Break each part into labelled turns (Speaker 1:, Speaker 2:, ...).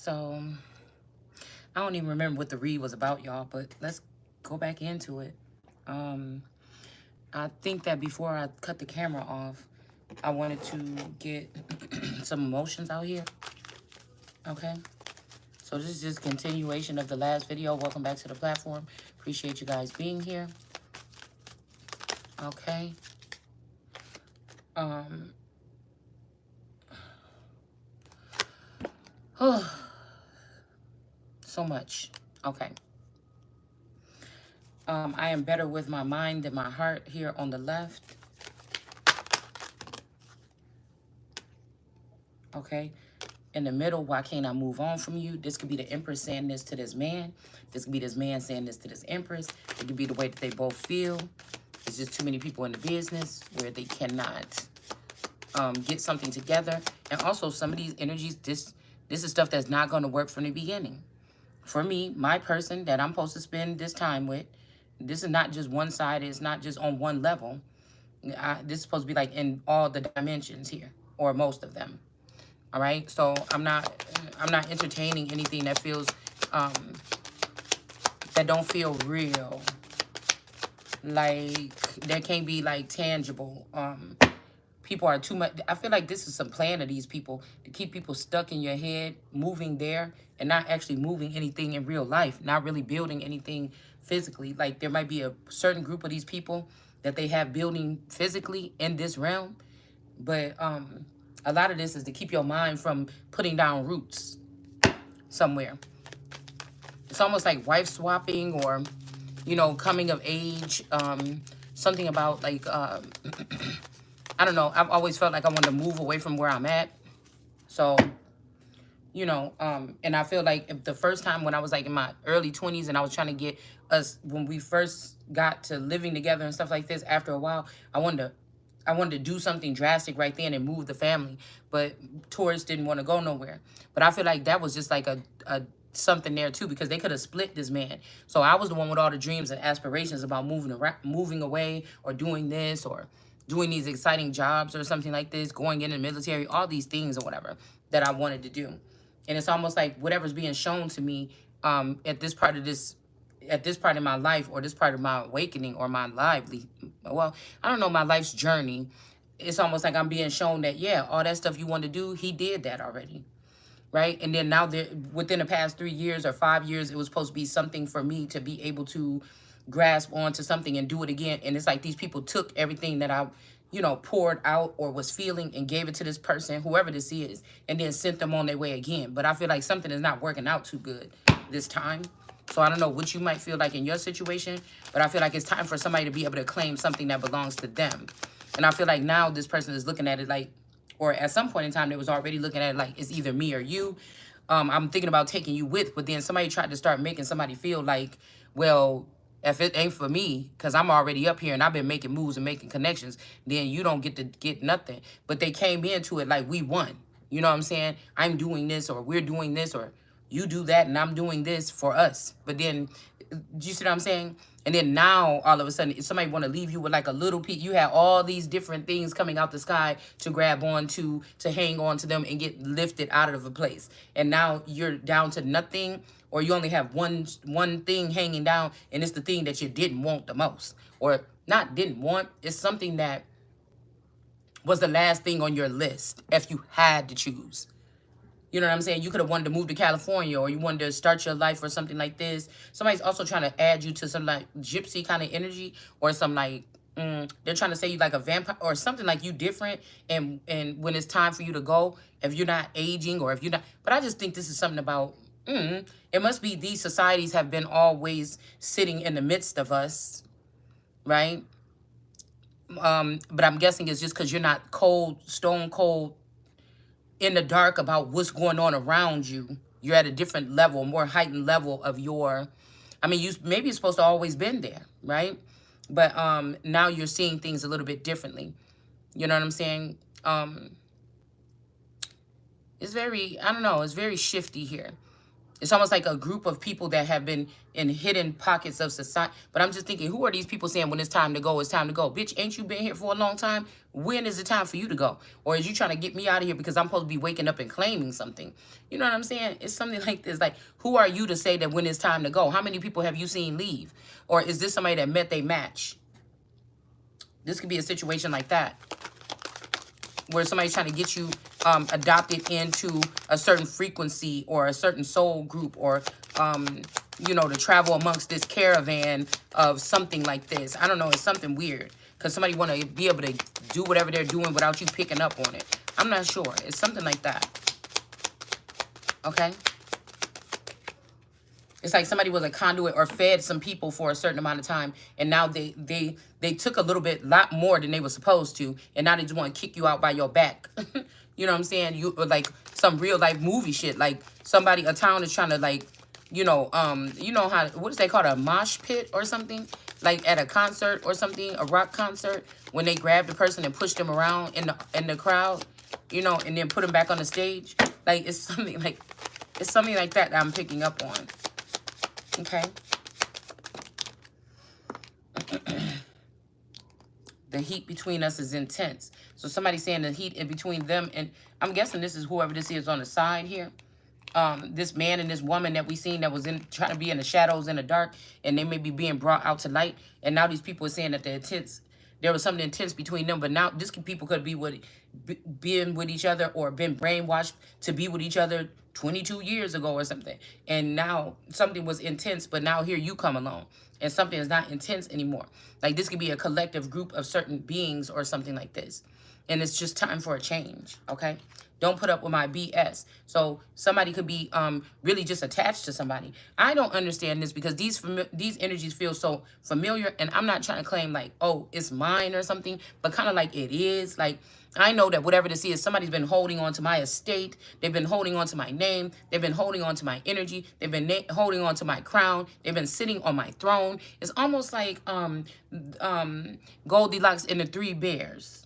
Speaker 1: So I don't even remember what the read was about, y'all, but let's go back into it. Um, I think that before I cut the camera off, I wanted to get some emotions out here. Okay. So this is just continuation of the last video. Welcome back to the platform. Appreciate you guys being here. Okay. So much. Okay. I am better with my mind than my heart here on the left. Okay. In the middle, why can't I move on from you? This could be the Empress saying this to this man. This could be this man saying this to this Empress. It could be the way that they both feel. It's just too many people in the business where they cannot get something together. And also some of these energies, this is stuff that's not going to work from the beginning. For me, my person that I'm supposed to spend this time with, this is not just one side. It's not just on one level. This is supposed to be like in all the dimensions here, or most of them. All right. So I'm not entertaining anything that feels, that don't feel real. Like that can't be like tangible. People are too much. I feel like this is some plan of these people to keep people stuck in your head, moving there and not actually moving anything in real life, not really building anything physically. Like there might be a certain group of these people that they have building physically in this realm. But a lot of this is to keep your mind from putting down roots somewhere. It's almost like wife swapping or, you know, coming of age. Something about like, I don't know. I've always felt like I wanted to move away from where I'm at. So, you know, and I feel like if the first time when I was like in my early 20s and I was trying to get us, when we first got to living together and stuff like this, after a while, I wanted to do something drastic right then and move the family. But Taurus didn't want to go nowhere. But I feel like that was just like a something there too, because they could have split this man. So I was the one with all the dreams and aspirations about moving around, moving away, or doing this, or doing these exciting jobs or something like this, going in the military, all these things or whatever that I wanted to do. And it's almost like whatever's being shown to me at this part of my life, or this part of my awakening, or my I don't know, my life's journey. It's almost like I'm being shown that, yeah, all that stuff you want to do, he did that already. Right? And then now, within the past 3 years or 5 years, it was supposed to be something for me to be able to grasp onto something and do it again. And it's like these people took everything that I, you know, poured out or was feeling and gave it to this person, whoever this is, and then sent them on their way again. But I feel like something is not working out too good this time. So I don't know what you might feel like in your situation, but I feel like it's time for somebody to be able to claim something that belongs to them. And I feel like now this person is looking at it like, or at some point in time, they was already looking at it like it's either me or you. I'm thinking about taking you with, but then somebody tried to start making somebody feel like, well, if it ain't for me, because I'm already up here and I've been making moves and making connections, then you don't get to get nothing. But they came into it like we won. You know what I'm saying? I'm doing this, or we're doing this, or you do that and I'm doing this for us. But then, do you see what I'm saying? And then now, all of a sudden, if somebody want to leave you with like a little piece, you have all these different things coming out the sky to grab on to hang on to them and get lifted out of a place. And now you're down to nothing, or you only have one thing hanging down, and it's the thing that you didn't want the most. Or not didn't want, it's something that was the last thing on your list if you had to choose. You know what I'm saying? You could have wanted to move to California, or you wanted to start your life or something like this. Somebody's also trying to add you to some like gypsy kind of energy, or some like, they're trying to say you like a vampire or something, like you different. And when it's time for you to go, if you're not aging, or if you're not, but I just think this is something about, it must be these societies have been always sitting in the midst of us, right? But I'm guessing it's just because you're not cold, stone cold, in the dark about what's going on around you. You're at a different level, more heightened level of your, I mean, maybe you're supposed to always been there, right? But now you're seeing things a little bit differently. You know what I'm saying? It's very, I don't know, it's very shifty here. It's almost like a group of people that have been in hidden pockets of society. But I'm just thinking, who are these people saying when it's time to go, it's time to go? Bitch, ain't you been here for a long time? When is it time for you to go? Or is you trying to get me out of here because I'm supposed to be waking up and claiming something? You know what I'm saying? It's something like this. Like, who are you to say that when it's time to go? How many people have you seen leave? Or is this somebody that met they match? This could be a situation like that, where somebody's trying to get you adopted into a certain frequency or a certain soul group, or, you know, to travel amongst this caravan of something like this. I don't know. It's something weird because somebody want to be able to do whatever they're doing without you picking up on it. I'm not sure. It's something like that. Okay? It's like somebody was a conduit or fed some people for a certain amount of time, and now they took a lot more than they were supposed to, and now they just want to kick you out by your back. You know what I'm saying? You like some real life movie shit. Like a town is trying to, like, you know how, what is they called, a mosh pit or something? Like at a concert or something, a rock concert, when they grab the person and push them around in the crowd, you know, and then put them back on the stage. Like it's something like that I'm picking up on. Okay. The heat between us is intense. So somebody's saying the heat in between them, and I'm guessing this is whoever this is on the side here. This man and this woman that we seen that was trying to be in the shadows in the dark, and they may be being brought out to light. And now these people are saying that there was something intense between them. But now people could be being with each other or been brainwashed to be with each other 22 years ago or something. And now something was intense, but now here you come along and something is not intense anymore. Like this could be a collective group of certain beings or something like this. And it's just time for a change, okay? Don't put up with my BS. So somebody could be really just attached to somebody. I don't understand this because these energies feel so familiar, and I'm not trying to claim like, oh, it's mine or something, but kind of like it is. Like, I know that whatever this is, somebody's been holding on to my estate. They've been holding on to my name. They've been holding on to my energy. They've been holding on to my crown. They've been sitting on my throne. It's almost like Goldilocks and the Three Bears.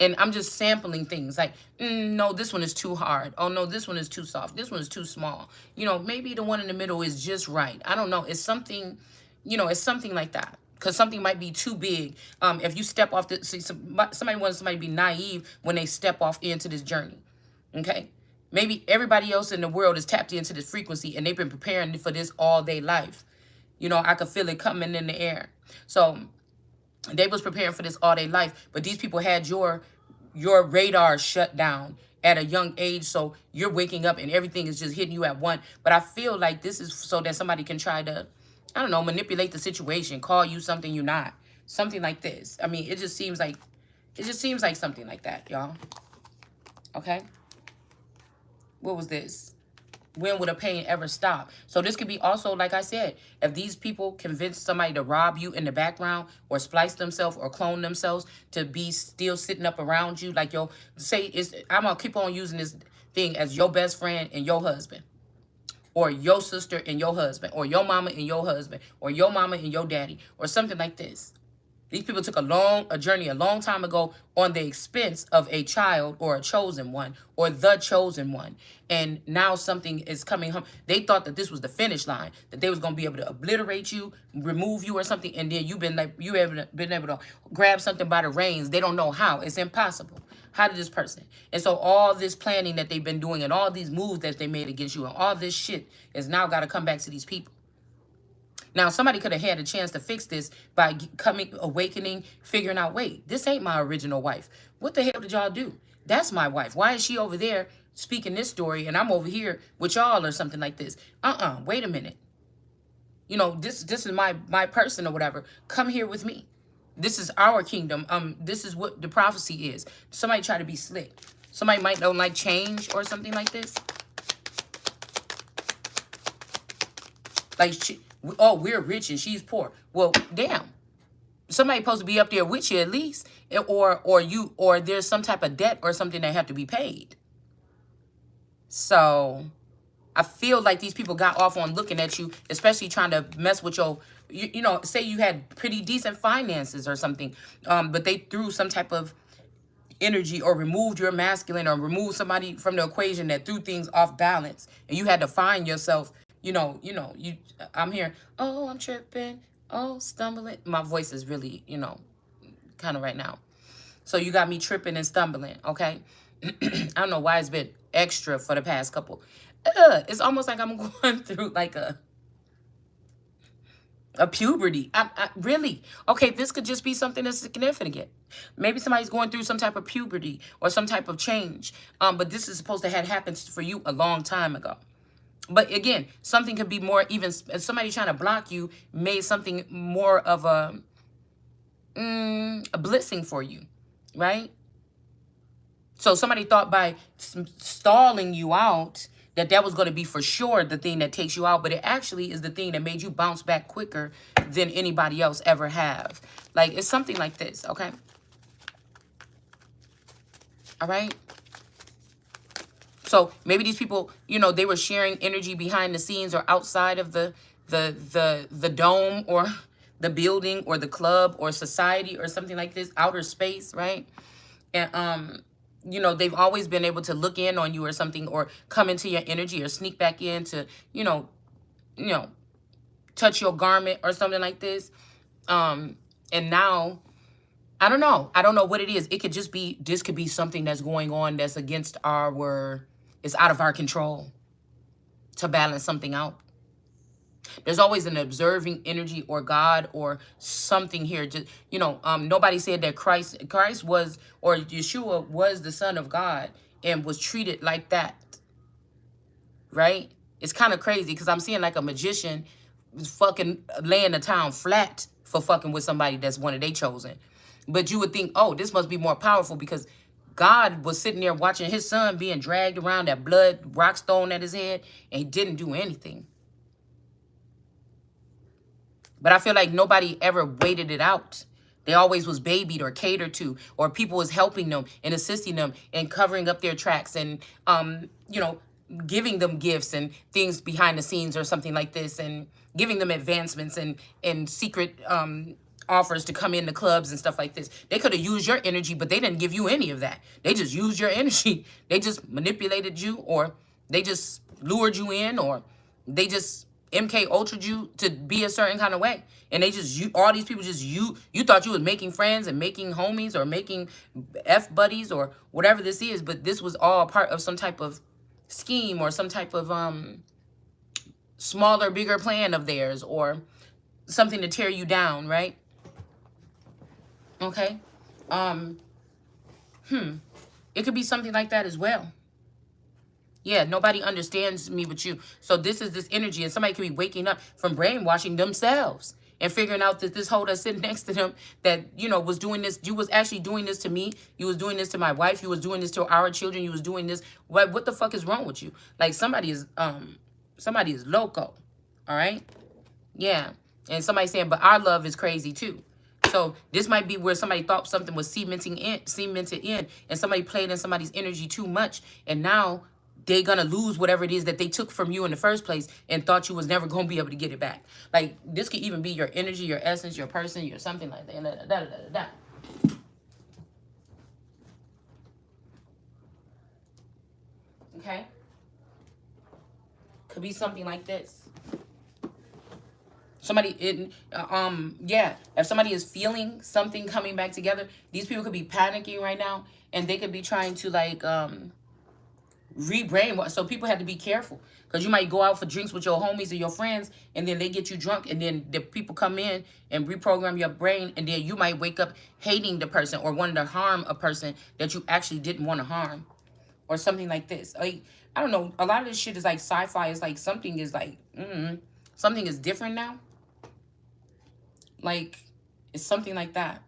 Speaker 1: And I'm just sampling things like, no, this one is too hard. Oh, no, this one is too soft. This one is too small. You know, maybe the one in the middle is just right. I don't know. It's something, you know, it's something like that. Because something might be too big. If you step off, somebody wants somebody to be naive when they step off into this journey. Okay? Maybe everybody else in the world is tapped into this frequency and they've been preparing for this all day life. You know, I could feel it coming in the air. So they was preparing for this all day life, but these people had your radar shut down at a young age, so you're waking up and everything is just hitting you at one. But I feel like this is so that somebody can try to, I don't know, manipulate the situation, call you something you're not, something like this. I mean, it just seems like something like that, y'all. Okay, what was this? When would a pain ever stop? So this could be also, like I said, if these people convince somebody to rob you in the background or splice themselves or clone themselves to be still sitting up around you, like I'm going to keep on using this thing as your best friend and your husband, or your sister and your husband, or your mama and your husband, or your mama and your daddy, or something like this. These people took a journey a long time ago on the expense of a child or a chosen one or the chosen one. And now something is coming home. They thought that this was the finish line, that they was going to be able to obliterate you, remove you or something. And then you have been able to grab something by the reins. They don't know how. It's impossible. How did this person? And so all this planning that they've been doing and all these moves that they made against you and all this shit is now got to come back to these people. Now, somebody could have had a chance to fix this by awakening, figuring out, wait, this ain't my original wife. What the hell did y'all do? That's my wife. Why is she over there speaking this story and I'm over here with y'all or something like this? Wait a minute. You know, this is my person or whatever. Come here with me. This is our kingdom. This is what the prophecy is. Somebody try to be slick. Somebody might don't like change or something like this. Like, we're rich and she's poor. Well, damn. Somebody supposed to be up there with you at least, or there's some type of debt or something that have to be paid. So I feel like these people got off on looking at you, especially trying to mess with your, you know, say you had pretty decent finances or something, but they threw some type of energy or removed your masculine or removed somebody from the equation that threw things off balance, and you had to find yourself, I'm here, oh, I'm tripping, oh, stumbling. My voice is really, kind of right now. So you got me tripping and stumbling, okay? I don't know why it's been extra for the past couple. It's almost like I'm going through like a puberty. Really? Okay, this could just be something that's significant. Maybe somebody's going through some type of puberty or some type of change. But this is supposed to have happened for you a long time ago. But again, something could be more, even somebody trying to block you made something more of a blessing for you, right? So somebody thought by stalling you out that was going to be for sure the thing that takes you out, but it actually is the thing that made you bounce back quicker than anybody else ever have. Like, it's something like this, okay? All right? So maybe these people, they were sharing energy behind the scenes or outside of the dome or the building or the club or society or something like this, outer space, right? And they've always been able to look in on you or something, or come into your energy or sneak back in to, touch your garment or something like this. And now, I don't know. I don't know what it is. It could just be, this could be something that's going on that's against it's out of our control to balance something out. There's always an observing energy or God or something here. Just, nobody said that Christ was, or Yeshua was the Son of God and was treated like that. Right? It's kind of crazy because I'm seeing like a magician fucking laying the town flat for fucking with somebody that's one of they chosen. But you would think, oh, this must be more powerful because God was sitting there watching his son being dragged around, that blood rocks thrown at his head, and he didn't do anything. But I feel like nobody ever waited it out. They always was babied or catered to, or people was helping them and assisting them and covering up their tracks and, giving them gifts and things behind the scenes or something like this, and giving them advancements and secret offers to come into clubs and stuff like this. They could have used your energy, but they didn't give you any of that. They just used your energy. They just manipulated you, or they just lured you in, or they just MK Ultra'd you to be a certain kind of way. And they just, all these people just, you thought you was making friends and making homies or making F buddies or whatever this is, but this was all part of some type of scheme or some type of smaller, bigger plan of theirs, or something to tear you down, right? Okay. It could be something like that as well. Yeah, nobody understands me but you. So this is this energy, and somebody could be waking up from brainwashing themselves and figuring out that this hoe that's sitting next to them that, was doing this. You was actually doing this to me. You was doing this to my wife. You was doing this to our children. You was doing this. What the fuck is wrong with you? Like, somebody is loco. All right? Yeah. And somebody saying, but our love is crazy too. So this might be where somebody thought something was cemented in, and somebody played in somebody's energy too much, and now they're going to lose whatever it is that they took from you in the first place and thought you was never going to be able to get it back. Like, this could even be your energy, your essence, your person, your something like that. Okay? Could be something like this. Somebody, if somebody is feeling something coming back together, these people could be panicking right now, and they could be trying to, like, rebrainwash. So people have to be careful, because you might go out for drinks with your homies or your friends, and then they get you drunk, and then the people come in and reprogram your brain, and then you might wake up hating the person or wanting to harm a person that you actually didn't want to harm, or something like this. Like, I don't know. A lot of this shit is like sci-fi. It's like something is like, something is different now. Like, it's something like that.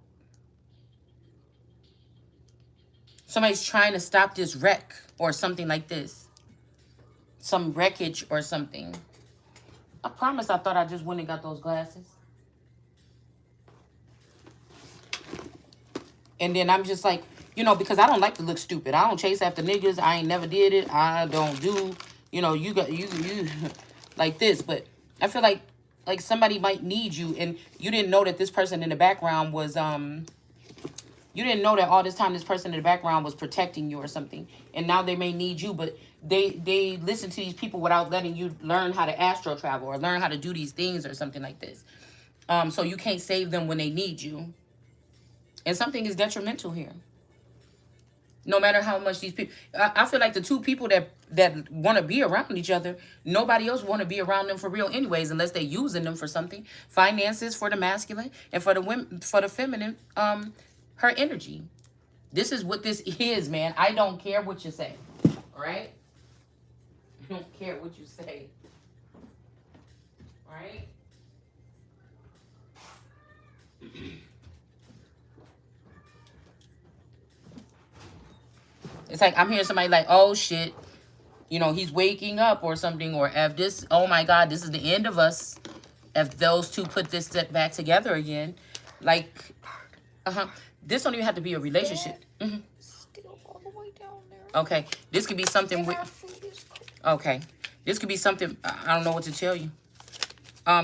Speaker 1: Somebody's trying to stop this wreck or something like this. Some wreckage or something. I promise I thought I just went and got those glasses. And then I'm just like, because I don't like to look stupid. I don't chase after niggas. I ain't never did it. I don't do, you got, you like this. But I feel like somebody might need you, and you didn't know that this person in the background was, You didn't know that all this time this person in the background was protecting you or something. And now they may need you, but they listen to these people without letting you learn how to astral travel or learn how to do these things or something like this. So you can't save them when they need you. And something is detrimental here. No matter how much these people, I feel like the two people that want to be around each other, nobody else want to be around them for real anyways, unless they're using them for something. Finances for the masculine, and for the women, for the feminine, her energy. This is what this is, man. I don't care what you say. All right? I don't care what you say. All right? It's like I'm hearing somebody like, oh shit, you know, he's waking up or something, or if this, oh my God, this is the end of us. If those two put this back together again, like, this don't even have to be a relationship.
Speaker 2: Still all the way down there.
Speaker 1: Okay, this could be something with, okay, this could be something, I don't know what to tell you.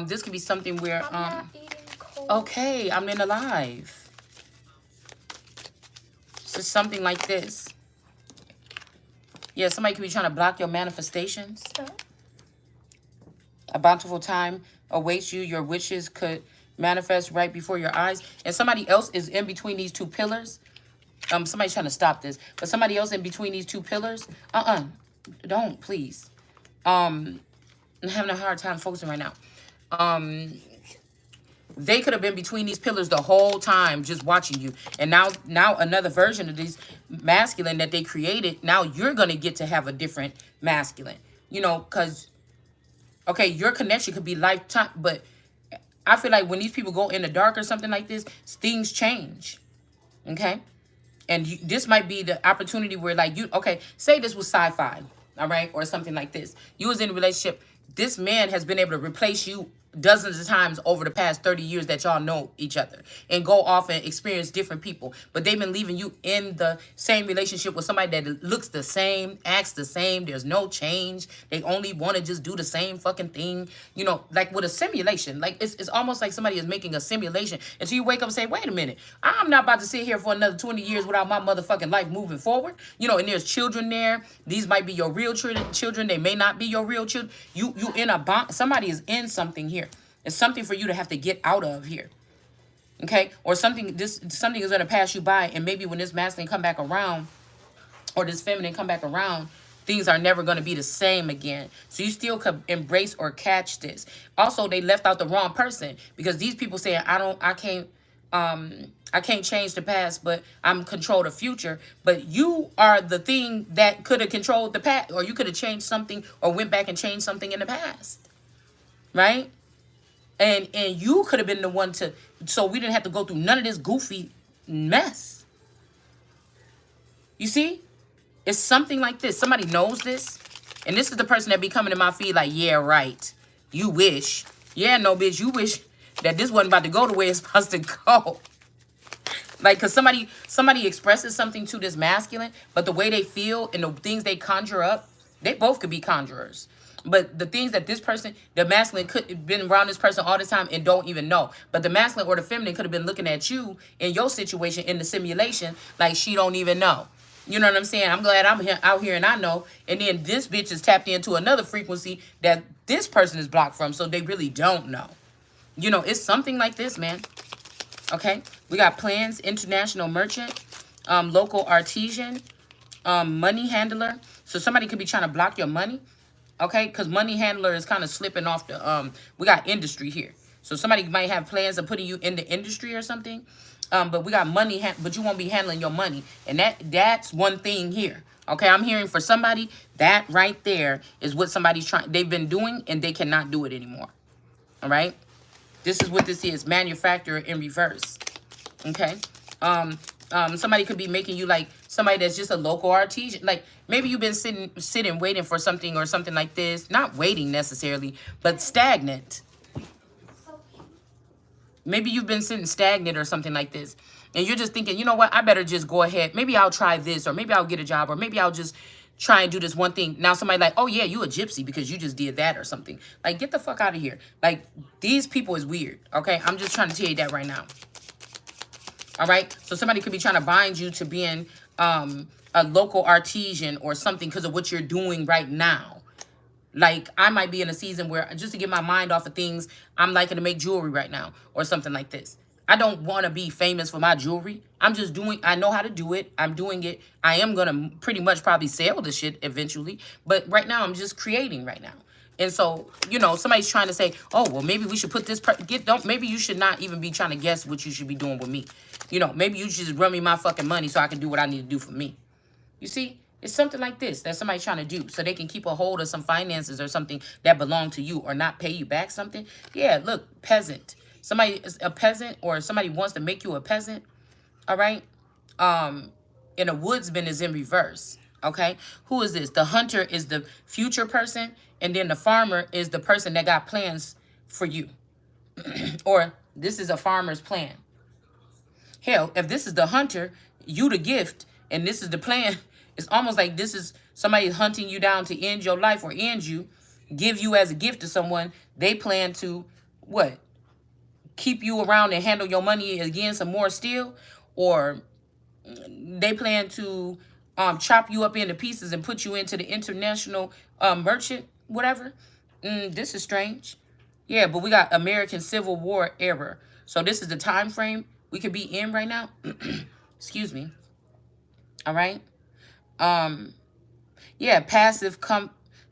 Speaker 1: This could be something where,
Speaker 2: I'm not eating cold.
Speaker 1: okay, I'm in alive. So something like this. Yeah, somebody could be trying to block your manifestations. A bountiful time awaits you. Your wishes could manifest right before your eyes. And somebody else is in between these two pillars. Somebody's trying to stop this. But somebody else in between these two pillars. Don't, please. I'm having a hard time focusing right now. They could have been between these pillars the whole time just watching you. And now another version of these masculine that they created, now you're going to get to have a different masculine. You know, because, okay, your connection could be lifetime. But I feel like when these people go in the dark or something like this, things change. Okay? And this might be the opportunity where, like, you, okay, say this was sci-fi, all right, or something like this. You was in a relationship. This man has been able to replace you dozens of times over the past 30 years that y'all know each other and go off and experience different people. But they've been leaving you in the same relationship with somebody that looks the same, acts the same. There's no change. They only want to just do the same fucking thing. You know, like with a simulation. Like it's almost like somebody is making a simulation until you wake up and say, wait a minute, I'm not about to sit here for another 20 years without my motherfucking life moving forward. You know, and there's children there. These might be your real children. They may not be your real children. You in a bond. Somebody is in something here. It's something for you to have to get out of here. Okay? Or something is going to pass you by, and maybe when this masculine come back around or this feminine come back around, things are never going to be the same again. So you still could embrace or catch this. Also, they left out the wrong person, because these people say I can't change the past, but I'm control the future. But you are the thing that could have controlled the past, or you could have changed something or went back and changed something in the past. Right? And you could have been the one to, so we didn't have to go through none of this goofy mess. You see? It's something like this. Somebody knows this. And this is the person that be coming to my feed like, yeah, right. You wish. Yeah, no, bitch, you wish that this wasn't about to go the way it's supposed to go. Like, because somebody expresses something to this masculine, but the way they feel and the things they conjure up, they both could be conjurers. But the things that this person, the masculine could have been around this person all the time and don't even know. But the masculine or the feminine could have been looking at you in your situation in the simulation like she don't even know. You know what I'm saying? I'm glad I'm here, out here and I know. And then this bitch is tapped into another frequency that this person is blocked from, so they really don't know. You know, it's something like this, man. Okay? We got plans, international merchant, local artisan, money handler. So somebody could be trying to block your money. Okay, because money handler is kind of slipping off the, we got industry here. So somebody might have plans of putting you in the industry or something. But we got money, but you won't be handling your money. And that's one thing here. Okay, I'm hearing for somebody, that right there is what somebody's they've been doing and they cannot do it anymore. All right? This is what this is, manufacturer in reverse. Okay? Somebody could be making you like somebody that's just a local artisan. Like maybe you've been sitting waiting for something or something like this. Not waiting necessarily, but stagnant. Maybe you've been sitting stagnant or something like this. And you're just thinking, you know what? I better just go ahead. Maybe I'll try this, or maybe I'll get a job, or maybe I'll just try and do this one thing. Now somebody like, oh yeah, you a gypsy because you just did that or something. Like, get the fuck out of here. Like, these people is weird. Okay? I'm just trying to tell you that right now. All right. So somebody could be trying to bind you to being a local artisan or something because of what you're doing right now. Like I might be in a season where just to get my mind off of things, I'm liking to make jewelry right now or something like this. I don't want to be famous for my jewelry. I'm just doing, I know how to do it. I'm doing it. I am going to pretty much probably sell the shit eventually. But right now I'm just creating right now. And so, you know, somebody's trying to say, oh, well, maybe we should put this, maybe you should not even be trying to guess what you should be doing with me. You know, maybe you should just run me my fucking money so I can do what I need to do for me. You see? It's something like this that somebody's trying to do so they can keep a hold of some finances or something that belong to you or not pay you back something. Yeah, look, peasant. Somebody is a peasant or somebody wants to make you a peasant. All right. And a woodsman is in reverse. Okay. Who is this? The hunter is the future person. And then the farmer is the person that got plans for you. Or this is a farmer's plan. Hell, if this is the hunter, you the gift, and this is the plan. It's almost like this is somebody hunting you down to end your life or end you, give you as a gift to someone. They plan to, what? Keep you around and handle your money again some more still? Or they plan to chop you up into pieces and put you into the international merchant, whatever? This is strange. Yeah, but we got American Civil War era. So this is the time frame we could be in right now. Excuse me. All right. Yeah, passive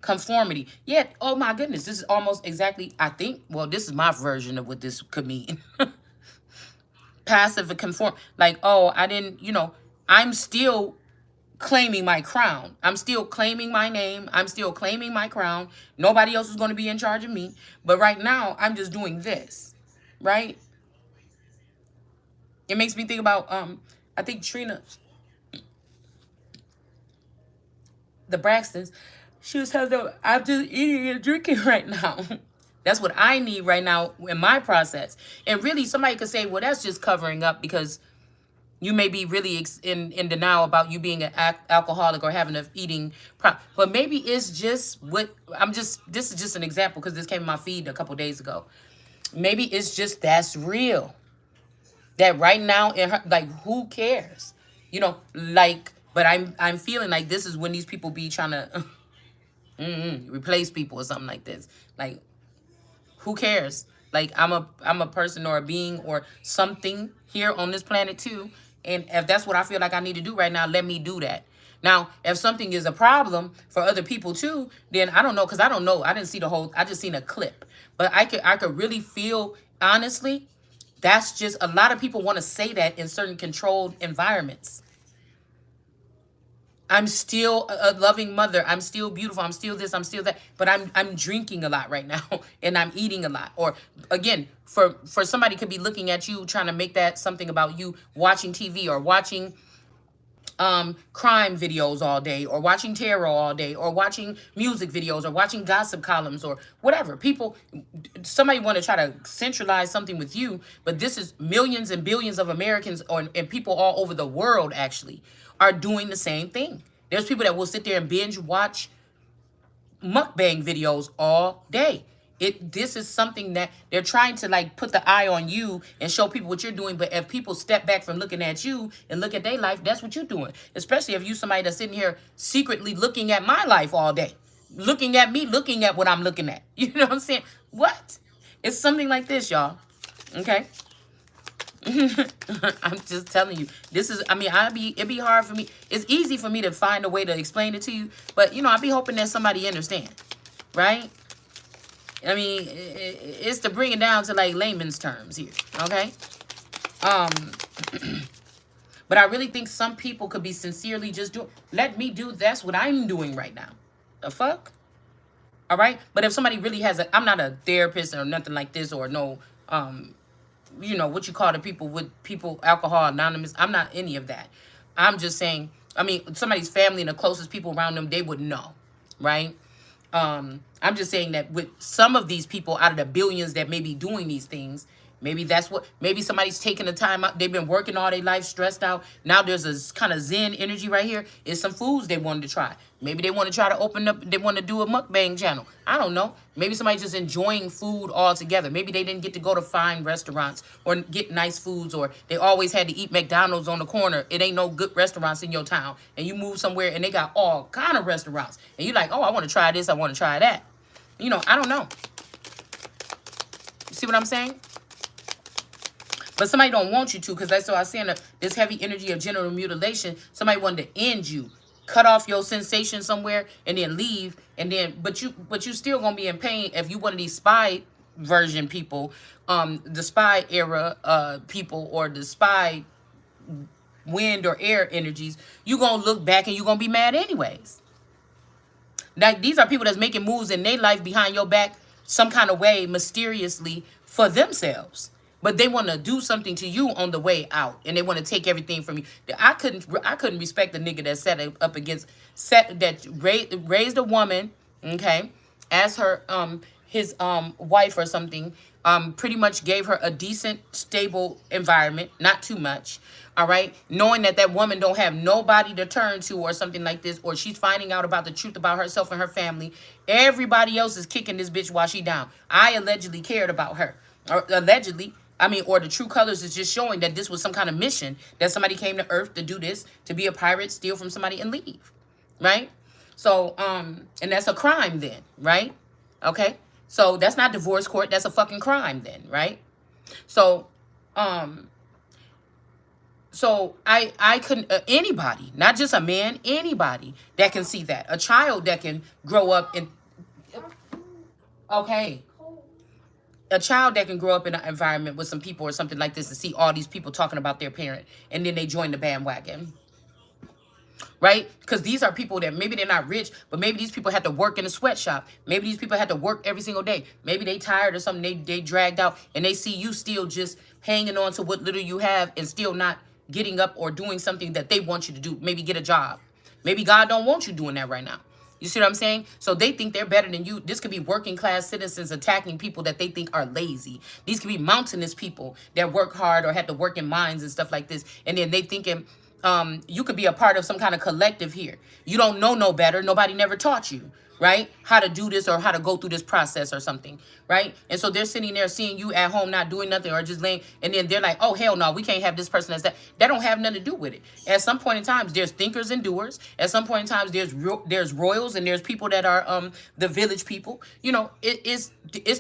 Speaker 1: conformity. Yeah, oh my goodness, this is almost exactly, I think, well, this is my version of what this could mean. Passive conform, like, oh, I didn't, you know, I'm still claiming my crown. I'm still claiming my name. I'm still claiming my crown. Nobody else is going to be in charge of me. But right now, I'm just doing this, right? It makes me think about, I think Trina, the Braxtons, she was telling them, I'm just eating and drinking right now. That's what I need right now in my process. And really, somebody could say, well, that's just covering up because you may be really in denial about you being an alcoholic or having an eating problem. But maybe it's just what, this is just an example because this came in my feed a couple days ago. Maybe it's just that's real. That right now, in her, like, who cares? You know, like, but I'm feeling like this is when these people be trying to replace people or something like this. Like, who cares? Like, I'm a person or a being or something here on this planet too. And if that's what I feel like I need to do right now, let me do that. Now, if something is a problem for other people too, then I don't know, because I don't know. I didn't see the whole, I just seen a clip. But I could really feel, honestly, that's just, a lot of people want to say that in certain controlled environments. I'm still a loving mother. I'm still beautiful. I'm still this. I'm still that. But I'm drinking a lot right now, and I'm eating a lot. Or again, for somebody could be looking at you trying to make that something about you watching TV or watching crime videos all day, or watching tarot all day, or watching music videos, or watching gossip columns, or whatever. People, somebody want to try to centralize something with you, but this is millions and billions of Americans and people all over the world actually are doing the same thing. There's people that will sit there and binge watch mukbang videos all day. This is something that they're trying to like put the eye on you and show people what you're doing. But if people step back from looking at you and look at their life, that's what you're doing. Especially if you somebody that's sitting here secretly looking at my life all day, looking at me, looking at what I'm looking at. You know what I'm saying? What? It's something like this, y'all. Okay. I'm just telling you, this is, I mean, it'd be hard for me. It's easy for me to find a way to explain it to you, but you know, I'd be hoping that somebody understand, right? I mean, it's to bring it down to like layman's terms here, okay? But I really think some people could be sincerely just let me do, that's what I'm doing right now. The fuck? All right? But if somebody really has I'm not a therapist or nothing like this, or no, you know, what you call the people with people, Alcohol Anonymous. I'm not any of that. I'm just saying, I mean, somebody's family and the closest people around them, they would know, right? I'm just saying that with some of these people out of the billions that may be doing these things, Maybe that's what, maybe somebody's taking the time out. They've been working all their life, stressed out. Now there's a kind of zen energy right here. It's some foods they wanted to try. Maybe they want to try to open up, they want to do a mukbang channel. I don't know. Maybe somebody's just enjoying food altogether. Maybe they didn't get to go to fine restaurants or get nice foods, or they always had to eat McDonald's on the corner. It ain't no good restaurants in your town. And you move somewhere and they got all kind of restaurants. And you're like, oh, I want to try this. I want to try that. You know, I don't know. You see what I'm saying? But somebody don't want you to, because that's what I was saying, this heavy energy of genital mutilation, somebody wanted to end you, cut off your sensation somewhere, and then leave, and then, but you still gonna be in pain if you one of these spy version people, the spy era people, or the spy wind or air energies. You gonna look back and you gonna be mad anyways. Like, these are people that's making moves in their life behind your back, some kind of way, mysteriously, for themselves. But they want to do something to you on the way out, and they want to take everything from you. I couldn't respect the nigga that raised a woman, okay, as her his wife or something, pretty much gave her a decent, stable environment, not too much. All right, knowing that woman don't have nobody to turn to or something like this, or she's finding out about the truth about herself and her family. Everybody else is kicking this bitch while she down. I allegedly cared about her, or allegedly. I mean, or the true colors is just showing that this was some kind of mission, that somebody came to Earth to do this, to be a pirate, steal from somebody, and leave, right? So, and that's a crime then, right? Okay, so that's not divorce court, that's a fucking crime then, right? So, I couldn't, anybody, not just a man, anybody that can see that, a child that can grow up in, okay, a child that can grow up in an environment with some people or something like this, and see all these people talking about their parent, and then they join the bandwagon, right? Because these are people that maybe they're not rich, but maybe these people had to work in a sweatshop. Maybe these people had to work every single day. Maybe they tired or something, they dragged out, and they see you still just hanging on to what little you have and still not getting up or doing something that they want you to do. Maybe get a job. Maybe God don't want you doing that right now. You see what I'm saying? So they think they're better than you. This could be working class citizens attacking people that they think are lazy. These could be mountainous people that work hard or have to work in mines and stuff like this. And then they thinking you could be a part of some kind of collective here. You don't know no better. Nobody never taught you, right? How to do this or how to go through this process or something, right? And so they're sitting there seeing you at home not doing nothing or just laying, and then they're like, oh, hell no, we can't have this person as that. That don't have nothing to do with it. At some point in time, there's thinkers and doers. At some point in time, there's royals and there's people that are the village people. You know, it's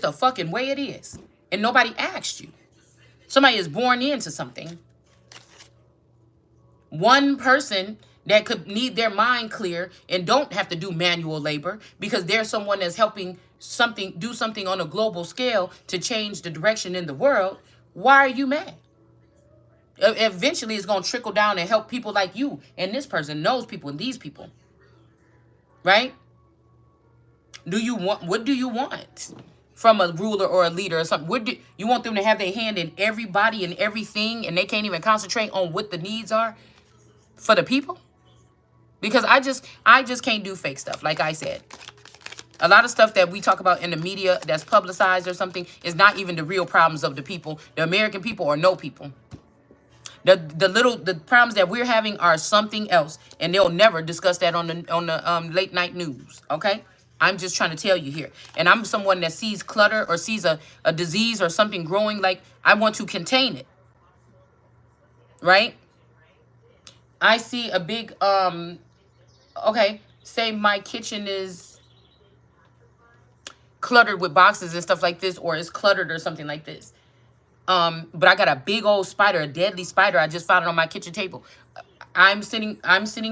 Speaker 1: the fucking way it is. And nobody asked you. Somebody is born into something. One person that could need their mind clear and don't have to do manual labor because there's someone that's helping do something on a global scale to change the direction in the world. Why are you mad? Eventually it's going to trickle down and help people like you and this person, those people and these people, right? What do you want from a ruler or a leader or something? You want them to have their hand in everybody and everything, and they can't even concentrate on what the needs are for the people? Because I just can't do fake stuff. Like I said, a lot of stuff that we talk about in the media that's publicized or something is not even the real problems of the people, the American people or no people. The problems that we're having are something else, and they'll never discuss that on the late night news. Okay, I'm just trying to tell you here, and I'm someone that sees clutter or sees a disease or something growing. Like, I want to contain it, right? I see a big okay, say my kitchen is cluttered with boxes and stuff like this, or it's cluttered or something like this. But I got a big old spider, a deadly spider. I just found it on my kitchen table. I'm sitting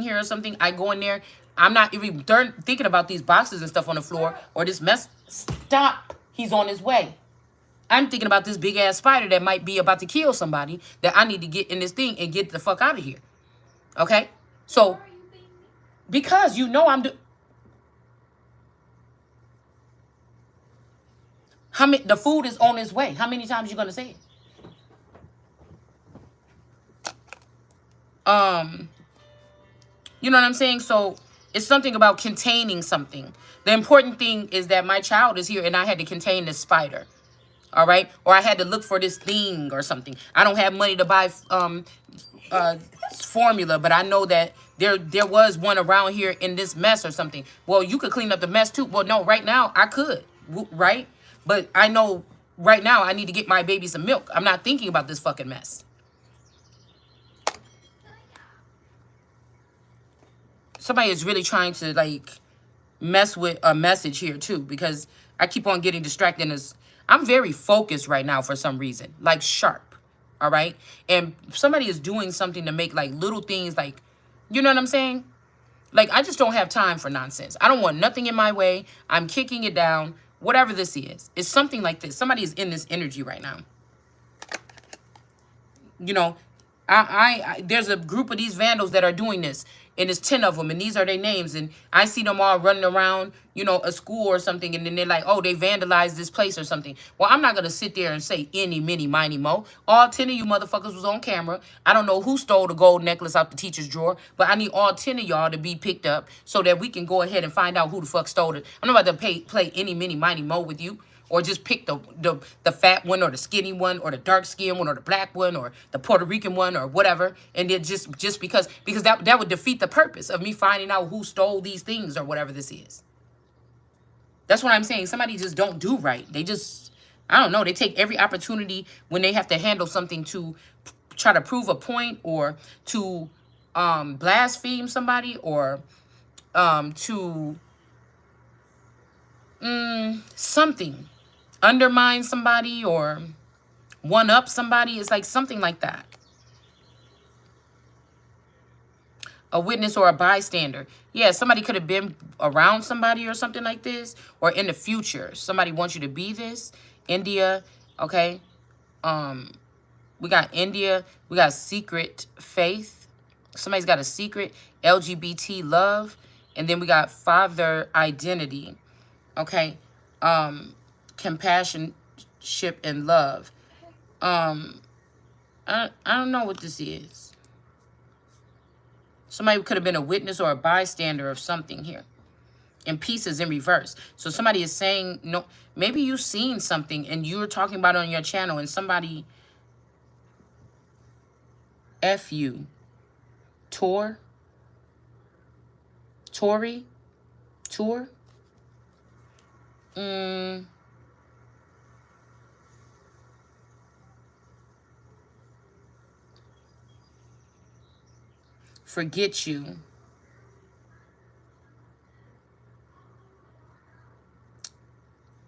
Speaker 1: here or something. I go in there. I'm not even thinking about these boxes and stuff on the floor or this mess. Stop. He's on his way. I'm thinking about this big ass spider that might be about to kill somebody that I need to get in this thing and get the fuck out of here. Okay? So, because you know the food is on its way. How many times you gonna say it? You know what I'm saying? So it's something about containing something. The important thing is that my child is here and I had to contain this spider. All right. Or I had to look for this thing or something. I don't have money to buy formula, but I know that there was one around here in this mess or something. Well, you could clean up the mess too. Well, no, right now I could, right? But I know right now I need to get my baby some milk. I'm not thinking about this fucking mess. Somebody is really trying to like mess with a message here too, because I keep on getting distracted. I'm very focused right now for some reason, like sharp. All right. And somebody is doing something to make like little things like, you know what I'm saying? Like, I just don't have time for nonsense. I don't want nothing in my way. I'm kicking it down. Whatever this is, it's something like this. Somebody is in this energy right now. You know, there's a group of these vandals that are doing this, and it's 10 of them, and these are their names, and I see them all running around, you know, a school or something, and then they're like, oh, they vandalized this place or something. Well, I'm not gonna sit there and say any, mini, miny, mo. All 10 of you motherfuckers was on camera. I don't know who stole the gold necklace out the teacher's drawer, but I need all 10 of y'all to be picked up so that we can go ahead and find out who the fuck stole it. I'm not about to play any, mini, miny, mo with you. Or just pick the fat one or the skinny one or the dark skinned one or the black one or the Puerto Rican one or whatever. And then just because that would defeat the purpose of me finding out who stole these things or whatever this is. That's what I'm saying. Somebody just don't do right. They just, I don't know. They take every opportunity when they have to handle something to try to prove a point or to blaspheme somebody or to something. Undermine somebody or one up somebody. It's like something like that. A witness or a bystander. Yeah, somebody could have been around somebody or something like this. Or in the future, somebody wants you to be this. India, okay. We got India. We got secret faith. Somebody's got a secret. LGBT love. And then we got father identity. Okay. Compassion, ship, and love. I don't know what this is. Somebody could have been a witness or a bystander of something here. And pieces in reverse. So somebody is saying, no, maybe you've seen something and you're talking about it on your channel and somebody F you. Tory? Forget you.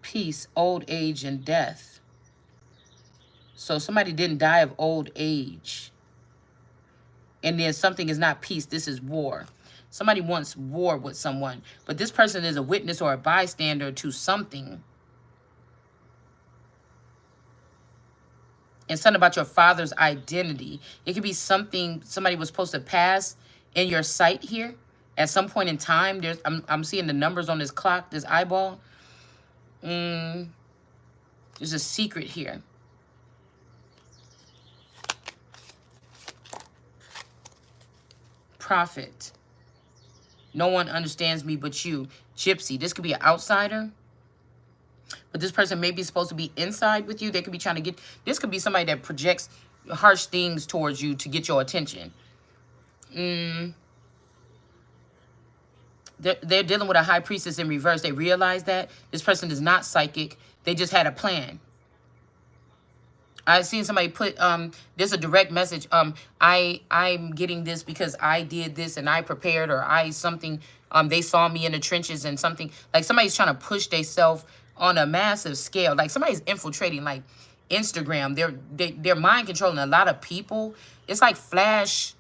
Speaker 1: Peace, old age, and death. So somebody didn't die of old age. And then something is not peace. This is war. Somebody wants war with someone. But this person is a witness or a bystander to something. And something about your father's identity. It could be something somebody was supposed to pass in your sight here. At some point in time, I'm seeing the numbers on this clock, this eyeball. There's a secret here. Prophet. No one understands me but you. Gypsy. This could be an outsider. But this person may be supposed to be inside with you. They could be trying to get... This could be somebody that projects harsh things towards you to get your attention. They're dealing with a high priestess in reverse. They realize that this person is not psychic. They just had a plan. I've seen somebody put, there's a direct message. I'm getting this because I did this and I prepared or they saw me in the trenches and something. Like somebody's trying to push themselves on a massive scale. Like somebody's infiltrating like Instagram. They're mind controlling a lot of people. It's like flash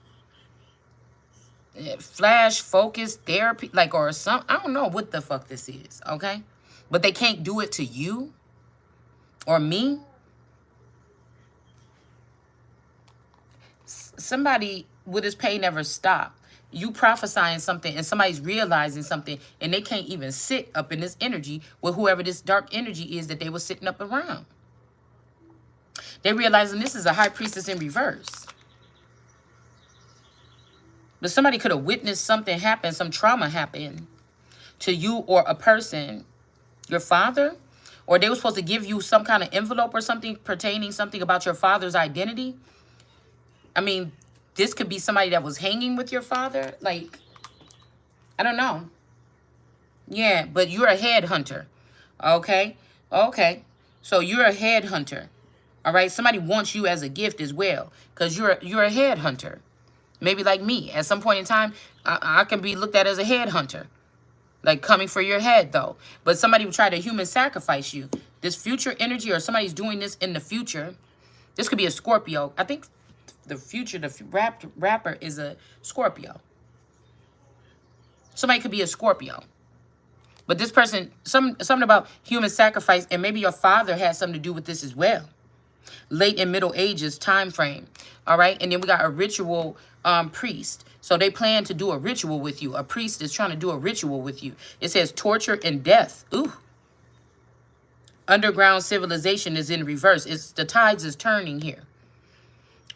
Speaker 1: focus therapy, like, or some, I don't know what the fuck this is, okay? But they can't do it to you or me. Somebody with his pay never stop. You prophesying something and somebody's realizing something and they can't even sit up in this energy with whoever this dark energy is that they were sitting up around. They realizing this is a high priestess in reverse. But somebody could have witnessed something happen, some trauma happen to you or a person, your father, or they were supposed to give you some kind of envelope or something pertaining something about your father's identity. I mean, this could be somebody that was hanging with your father. Like, I don't know. Yeah, but you're a headhunter. Okay? Okay. So you're a headhunter. All right? Somebody wants you as a gift as well, because you're a headhunter. Maybe like me. At some point in time, I can be looked at as a headhunter. Like coming for your head, though. But somebody would try to human sacrifice you. This future energy, or somebody's doing this in the future. This could be a Scorpio. I think the future, rapper is a Scorpio. Somebody could be a Scorpio. But this person, something about human sacrifice, and maybe your father has something to do with this as well. Late and Middle Ages time frame. All right. And then we got a ritual priest. So they plan to do a ritual with you. A priest is trying to do a ritual with you. It says torture and death. Ooh. Underground civilization is in reverse. It's the tides is turning here.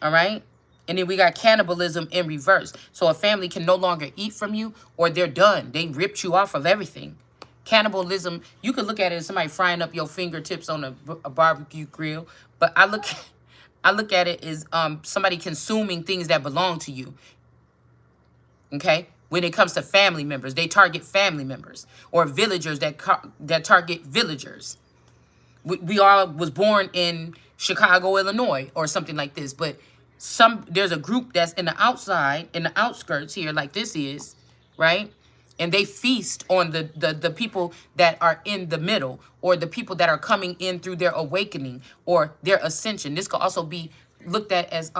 Speaker 1: All right. And then we got cannibalism in reverse. So a family can no longer eat from you, or they're done. They ripped you off of everything. Cannibalism, you could look at it as somebody frying up your fingertips on a barbecue grill. But I look at it as somebody consuming things that belong to you. Okay? When it comes to family members, they target family members, or villagers that target villagers. We all was born in Chicago, Illinois, or something like this. But there's a group that's in the outside, in the outskirts here, like this is, right? And they feast on the people that are in the middle, or the people that are coming in through their awakening or their ascension. This could also be looked at as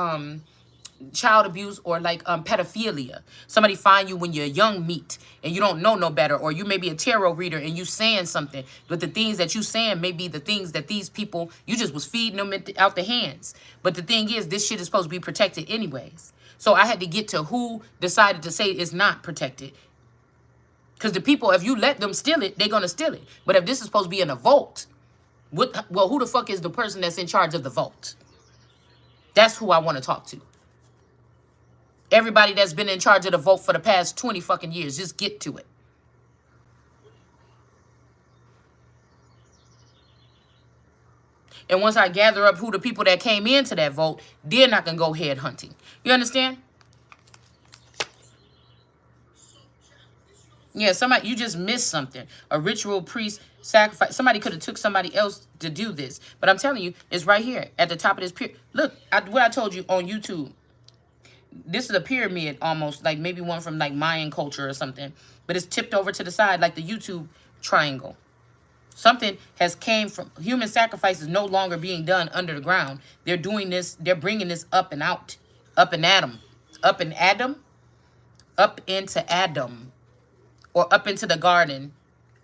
Speaker 1: child abuse, or like pedophilia. Somebody find you when you're young meat and you don't know no better, or you may be a tarot reader and you saying something, but the things that you saying may be the things that these people, you just was feeding them out the hands. But the thing is, this shit is supposed to be protected anyways. So I had to get to who decided to say it's not protected. Because the people, if you let them steal it, they're going to steal it. But if this is supposed to be in a vault, well, who the fuck is the person that's in charge of the vault? That's who I want to talk to. Everybody that's been in charge of the vote for the past 20 fucking years, just get to it. And once I gather up who the people that came into that vote, then I can go head hunting. You understand? Yeah, somebody, you just missed something. A ritual priest sacrifice. Somebody could have took somebody else to do this. But I'm telling you, it's right here at the top of this pyramid. Look, what I told you on YouTube. This is a pyramid almost, like maybe one from like Mayan culture or something. But it's tipped over to the side like the YouTube triangle. Something has came from, human sacrifice is no longer being done under the ground. They're doing this, they're bringing this up and out. Up in Adam. Up in Adam. Up into Adam. Or up into the garden.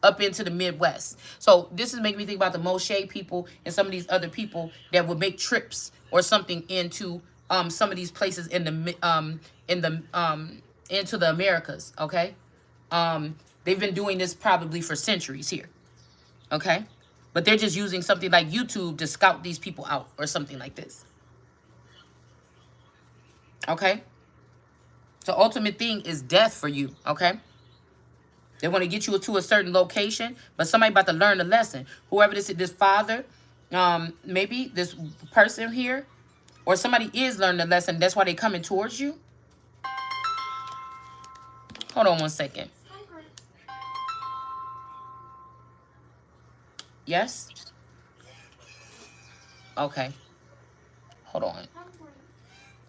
Speaker 1: Up into the Midwest. So this is making me think about the Moshe people and some of these other people that would make trips or something into some of these places in the into the Americas. Okay, they've been doing this probably for centuries here. Okay, but they're just using something like YouTube to scout these people out or something like this. Okay, so ultimate thing is death for you. Okay. They want to get you to a certain location, but somebody about to learn the lesson. Whoever this father, maybe this person here, or somebody is learning the lesson. That's why they're coming towards you. Hold on one second. Yes? Okay. Hold on.